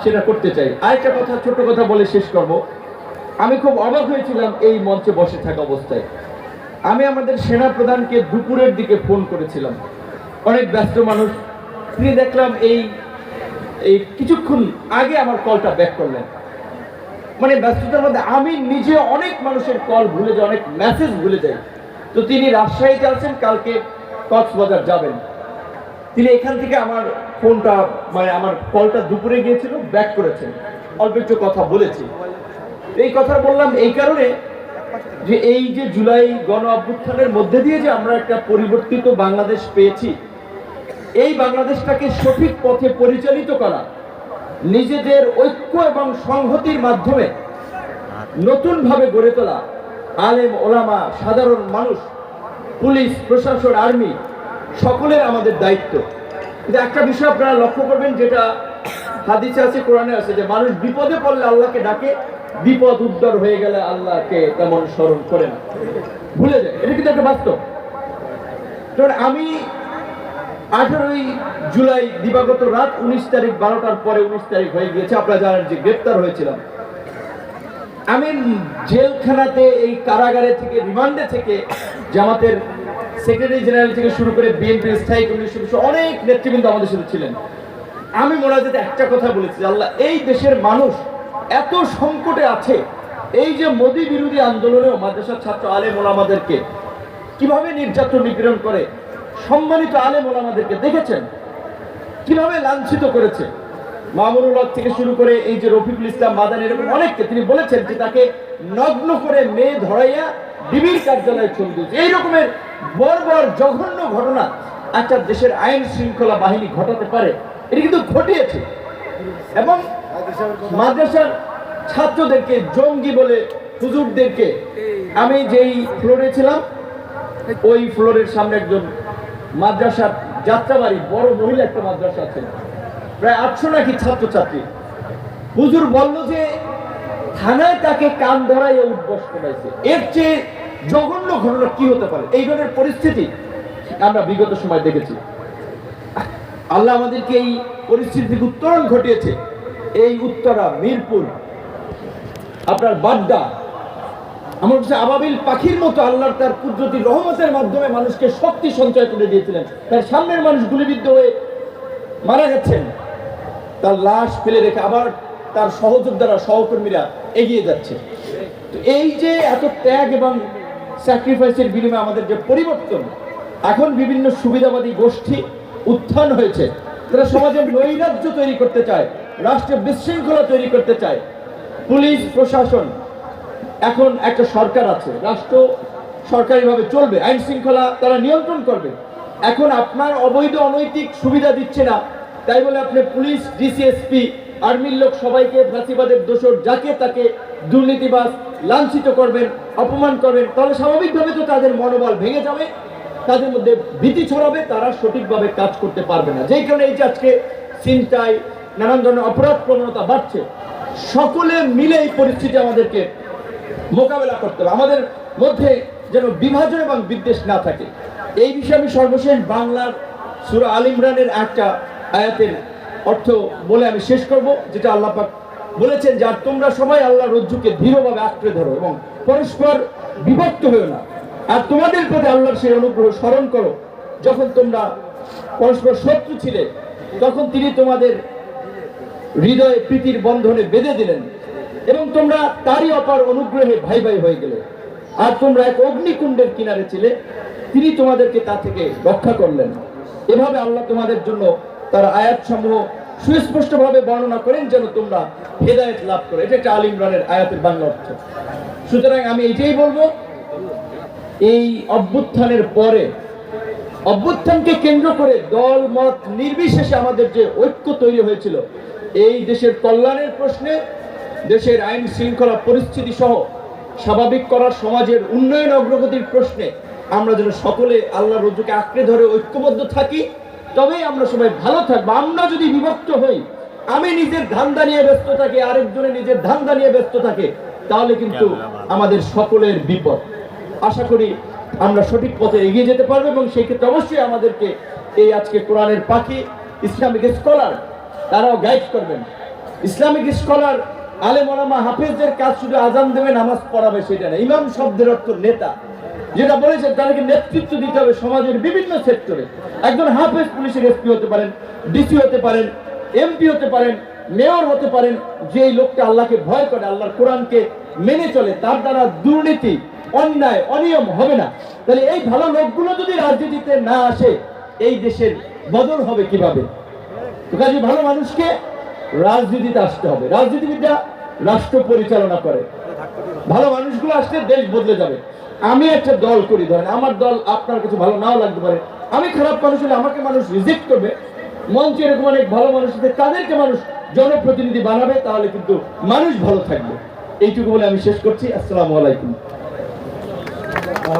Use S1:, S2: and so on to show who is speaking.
S1: সেটা করতে চাই। আরেকটা কথা, ছোট কথা বলে শেষ করব। আমি খুব অবাক হয়েছিলাম এই মঞ্চে বসে থাকা অবস্থায়। আমি আমাদের সেনা প্রধানকে দুপুরের দিকে ফোন করেছিলাম, অনেক ব্যস্ত মানুষ। তিনি দেখলাম এই কিছুক্ষণ আগে আমার কলটা ব্যাক করলেন। মানে ব্যস্ততার মধ্যে আমি নিজে অনেক মানুষের কল ভুলে যাই, অনেক মেসেজ ভুলে যাই। তো তিনি রাজশাহীতে আছেন, কালকে কক্সবাজার যাবেন। তিনি এখান থেকে আমার ফোনটা, মানে আমার কলটা দুপুরে গিয়েছিল, ব্যাক করেছেন। অল্প একটু কথা বলেছি। এই কথা বললাম এই কারণে যে এই যে জুলাই গণ অভ্যুত্থানের মধ্যে দিয়ে যে আমরা একটা পরিবর্তিত বাংলাদেশ পেয়েছি, এই বাংলাদেশটাকে সঠিক পথে পরিচালিত করা, নিজেদের ঐক্য এবং সংহতির মাধ্যমে নতুনভাবে গড়ে তোলা, আলেম ওলামা, সাধারণ মানুষ, পুলিশ প্রশাসন, আর্মি, সকলের আমাদের দায়িত্ব। কিন্তু একটা বিষয় আপনারা লক্ষ্য করবেন, যেটা হাদিসে আছে, কোরআনে আছে, যে মানুষ বিপদে পড়লে আল্লাহকে ডাকে, বিপদ উদ্ধার হয়ে গেলে আল্লাহকে তেমন স্মরণ করে না, ভুলে যায়। এটা কিন্তু একটা বাস্তব। কারণ আমি 18ই জুলাই দিবাগত রাত 19 তারিখ 12টার পরে 19 তারিখ হয়ে গিয়েছে, আপনারা জানেন যে গ্রেপ্তার হয়েছিলাম। আমি জেলখানাতে, এই কারাগারে থেকে, রিমান্ডে থেকে, জামাতের সেক্রেটারি জেনারেল থেকে শুরু করে বিএনপির স্থায়ী কমিটির সদস্য অনেক নেতৃবৃন্দ আমাদের সাথে ছিলেন। আমি মোনাজাতে একটা কথা বলেছি, আল্লাহ, এই দেশের মানুষ এত সংকটে আছে, এই যে মোদী বিরোধী আন্দোলনেও মাদ্রাসার ছাত্র আলেম ওলামাদেরকে কিভাবে নির্যাতন নিপীড়ন করে, সম্মানিত আলেম ওলামাদেরকে দেখেছেন কিভাবে লাঞ্ছিত করেছে। মামুনুল হক থেকে শুরু করে এই যে রফিকুল ইসলাম মাদানী, এরকম অনেককে তিনি বলেছেন যে তাকে নগ্ন করে মেয়ে ধরাইয়া ডিবির কার্যালয়ে চলে দিয়েছে। এই রকমের বর্বর জঘন্য ঘটনা একটা দেশের আইন শৃঙ্খলা বাহিনী ঘটাতে পারে, এটা কিন্তু ঘটিয়েছে। এবং মাদ্রাসার ছাত্রদেরকে জঙ্গি বলে হুজুরদেরকে, আমি যেই ফ্লোরে ছিলাম ওই ফ্লোরের সামনে একজন মাদ্রাসার যাত্রাবাড়ি, বড় মহিলা একটা মাদ্রাসা আছে, প্রায় 800 নাকি ছাত্রছাত্রী, হুজুর বলল যে থানায় তাকে কান ধরাইয়া উঠবস করাইছে। এর চেয়ে জঘন্য ঘটনা কি হতে পারে? এই ধরনের পরিস্থিতি আমরা বিগত সময় দেখেছি। আল্লাহ আমাদেরকে এই পরিস্থিতি থেকে উত্তরণ ঘটিয়েছে। এই উত্তরা, মিরপুর, আপনার বাড্ডা, আমার কাছে আবাবিল পাখির মতো আল্লাহর তার কুদরতি রহমতের মাধ্যমে মানুষকে শক্তি সঞ্চয় করে দিয়েছিলেন। তার সামনের মানুষ গুলিবিদ্ধ হয়ে মারা গেছেন, তার লাশ ফেলে রেখে আবার তার সহযোদ্ধারা, সহকর্মীরা এগিয়ে যাচ্ছে। তো এই যে এত ত্যাগ এবং স্যাক্রিফাইসের বিনিময়ে আমাদের যে পরিবর্তন, এখন বিভিন্ন সুবিধাবাদী গোষ্ঠী উত্থান হয়েছে, তারা সমাজের নৈরাজ্য তৈরি করতে চায়, রাষ্ট্রে বিশৃঙ্খলা তৈরি করতে চায়। পুলিশ প্রশাসন, এখন একটা সরকার আছে, রাষ্ট্র সরকারিভাবে চলবে, আইন শৃঙ্খলা তারা নিয়ন্ত্রণ করবে। এখন আপনার অবৈধ অনৈতিক সুবিধা দিচ্ছে না, তাই বলে আপনি পুলিশ, ডিসিএসপি, আর্মির লোক সবাইকে ফাঁসিবাদের দোষর যাকে তাকে দুর্নীতিবাজ লাঞ্ছিত করবেন, অপমান করবেন, তাহলে স্বাভাবিকভাবে তো তাদের মনোবল ভেঙে যাবে, তাদের মধ্যে ভীতি ছড়াবে, তারা সঠিকভাবে কাজ করতে পারবে না। যেই কারণে এই যে আজকে ছিনতাই, নানান ধরনের অপরাধ প্রবণতা বাড়ছে, সকলে মিলে এই পরিস্থিতি আমাদেরকে মোকাবেলা করতে হবে। আমাদের মধ্যে যেন বিভাজন এবং বিদ্বেষ না থাকে। এই বিষয়ে আমি সর্বশেষ বাংলার সূরা আল ইমরানের একটা আয়াতের অর্থ বলে আমি শেষ করব, যেটা আল্লাহ পাক বলেছেন যে আর তোমরা সবাই আল্লাহর রজ্জুকে দৃঢ়ভাবে আঁকড়ে ধরো এবং পরস্পর বিভক্ত হয়েও না। আর তোমাদের প্রতি আল্লাহর সেই অনুগ্রহ স্মরণ করো, যখন তোমরা পরস্পর শত্রু ছিলে, তখন তিনি তোমাদের হৃদয়ে প্রীতির বন্ধনে বেঁধে দিলেন এবং তোমরা তারই অপার অনুগ্রহে ভাই ভাই হয়ে গেলে। আর তোমরা এক অগ্নিকুণ্ডের কিনারে ছিলে, তিনি তোমাদেরকে তা থেকে রক্ষা করলেন। এভাবে আল্লাহ তোমাদের জন্য তার আয়াত সমূহ সুস্পষ্টভাবে বর্ণনা করেন যেন তোমরা হেদায়েত লাভ করো। এটা একটা আল ইমরানের আয়াতের বাংলা অর্থ। সুতরাং আমি এটাই বলবো, এই অভ্যুত্থানের পরে, অভ্যুত্থানকে কেন্দ্র করে দল মত নির্বিশেষে আমাদের যে ঐক্য তৈরি হয়েছিল, এই দেশের কল্যাণের প্রশ্নে, দেশের আইন শৃঙ্খলা পরিস্থিতি সহ স্বাভাবিক করার, সমাজের উন্নয়ন অগ্রগতির প্রশ্নে আমরা যেন সকলে আল্লাহর রজ্জুকে আঁকড়ে ধরে ঐক্যবদ্ধ থাকি, তবেই আমরা সবাই ভালো থাকবো। আমরা যদি বিভক্ত হই, আমি নিজের ধান্দা নিয়ে ব্যস্ত থাকি, আরেকজনে নিজের ধান্দা নিয়ে ব্যস্ত থাকে, তাহলে কিন্তু আমাদের সকলের বিপদ। আশা করি আমরা সঠিক পথে এগিয়ে যেতে পারবো এবং সেই ক্ষেত্রে অবশ্যই আমাদেরকে এই আজকে কোরআনের পাখি, ইসলামিক স্কলার তারাও গাইড করবেন। ইসলামিক স্কলার, আলেম ওলামা, হাফেজদের কাজ শুধু আজান দেবে, নামাজ পড়াবে সেটা না। ইমাম শব্দের অর্থ নেতা, যেটা বলেছেন তাদেরকে নেতৃত্ব দিতে হবে সমাজের বিভিন্ন সেক্টরে। একজন হাফেজ পুলিশের এসপি হতে পারেন, ডিসি হতে পারেন, এমপি হতে পারেন, মেয়র হতে পারেন। যে লোকটা আল্লাহকে ভয় করে, আল্লাহর কোরআনকে মেনে চলে, তার দ্বারা দুর্নীতি, অন্যায়, অনিয়ম হবে না। তাহলে এই ভালো লোকগুলো যদি রাজনীতিতে না আসে, এই দেশের বদল হবে কিভাবে? তো কাজে ভালো মানুষকে রাজনীতিতে আসতে হবে। রাজনীতিবিদরা রাষ্ট্র পরিচালনা করে, ভালো মানুষগুলো আসলে দেশ বদলে যাবে। আমি একটা দল করি, ধরেন আমার দল আপনার কাছে ভালো নাও লাগতে পারে, আমি খারাপ মানুষ হলে আমাকে মানুষ রিজেক্ট করবে। মঞ্চে এরকম অনেক ভালো মানুষ আছে, তাদেরকে মানুষ জনপ্রতিনিধি বানাবে, তাহলে কিন্তু মানুষ ভালো থাকবে। এইটুকু বলে আমি শেষ করছি। আসসালামু আলাইকুম।